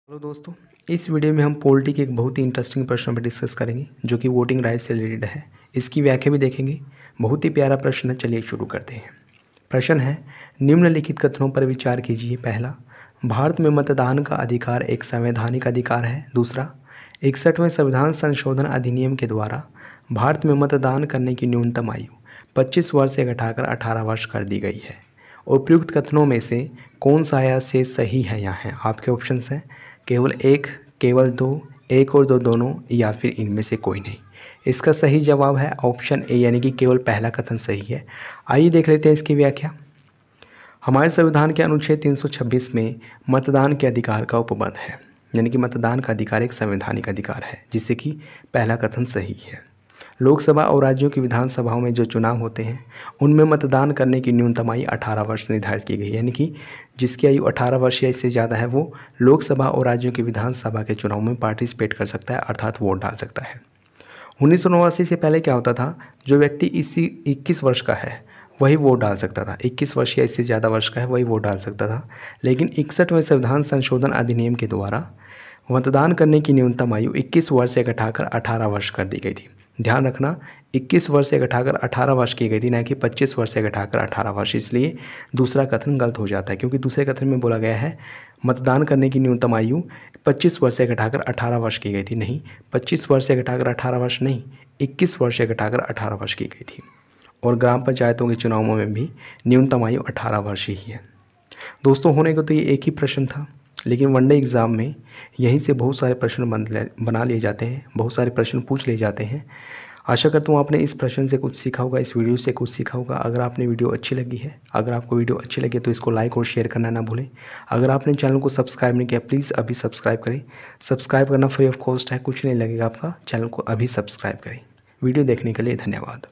Hello दोस्तों, इस video में हम पॉलिटी के एक बहुत ही इंटरेस्टिंग प्रश्न पर डिस्कस करेंगे जो कि वोटिंग राइट से रिलेटेड है। इसकी व्याख्या भी देखेंगे। बहुत ही प्यारा प्रश्न है, चलिए शुरू करते हैं। प्रश्न है, निम्नलिखित कथनों पर विचार कीजिए। पहला, भारत में मतदान का अधिकार एक संवैधानिक अधिकार है। दूसरा, 61वें संविधान संशोधन अधिनियम के द्वारा भारत में मतदान करने की न्यूनतम आयु 25 वर्ष से घटाकर 18 वर्ष कर दी गई है। उपयुक्त कथनों में से कौन सा या से सही है? यहाँ है आपके ऑप्शंस हैं केवल एक, केवल दो, एक और दो दोनों, या फिर इनमें से कोई नहीं। इसका सही जवाब है ऑप्शन ए, यानी कि केवल पहला कथन सही है। आइए देख लेते हैं इसकी व्याख्या। हमारे संविधान के अनुच्छेद 326 में मतदान के अधिकार का उपबंध है, यानी कि मतदान का अधिकार एक संवैधानिक अधिकार है, जिससे कि पहला कथन सही है। लोकसभा और राज्यों की विधानसभाओं में जो चुनाव होते हैं उनमें मतदान करने की न्यूनतम आयु 18 वर्ष निर्धारित की गई है, यानी कि जिसकी आयु 18 वर्ष या इससे ज़्यादा है वो लोकसभा और राज्यों की विधानसभा के चुनाव में पार्टिसिपेट कर सकता है, अर्थात वोट डाल सकता है। 1989 से पहले क्या होता था, जो व्यक्ति इसी 21 वर्ष का है वही वोट डाल सकता था, 21 वर्ष या इससे ज़्यादा वर्ष का है वही वोट डाल सकता था। लेकिन 61वें संविधान संशोधन अधिनियम के द्वारा मतदान करने की न्यूनतम आयु 21 वर्ष से घटाकर 18 वर्ष कर दी गई थी। ध्यान रखना, 21 वर्ष से घटाकर 18 वर्ष की गई थी, ना कि 25 वर्ष से घटाकर 18 वर्ष। इसलिए दूसरा कथन गलत हो जाता है, क्योंकि दूसरे कथन में बोला गया है मतदान करने की न्यूनतम आयु 25 वर्ष से घटाकर 18 वर्ष की गई थी। नहीं, 25 वर्ष से घटाकर 18 वर्ष नहीं, 21 वर्ष से घटाकर 18 वर्ष की गई थी। और ग्राम पंचायतों के चुनावों में भी न्यूनतम आयु 18 वर्ष ही है। दोस्तों, होने को तो ये एक ही प्रश्न था, लेकिन वनडे एग्ज़ाम में यहीं से बहुत सारे प्रश्न बना लिए जाते हैं, बहुत सारे प्रश्न पूछ लिए जाते हैं। आशा करता हूँ आपने इस प्रश्न से कुछ सीखा होगा, इस वीडियो से कुछ सीखा होगा। अगर आपने वीडियो अच्छी लगी है, अगर आपको वीडियो अच्छी लगे तो इसको लाइक और शेयर करना ना भूलें। अगर आपने चैनल को सब्सक्राइब नहीं किया, प्लीज़ अभी सब्सक्राइब करें। सब्सक्राइब करना फ्री ऑफ कॉस्ट है, कुछ नहीं लगेगा आपका। चैनल को अभी सब्सक्राइब करें। वीडियो देखने के लिए धन्यवाद।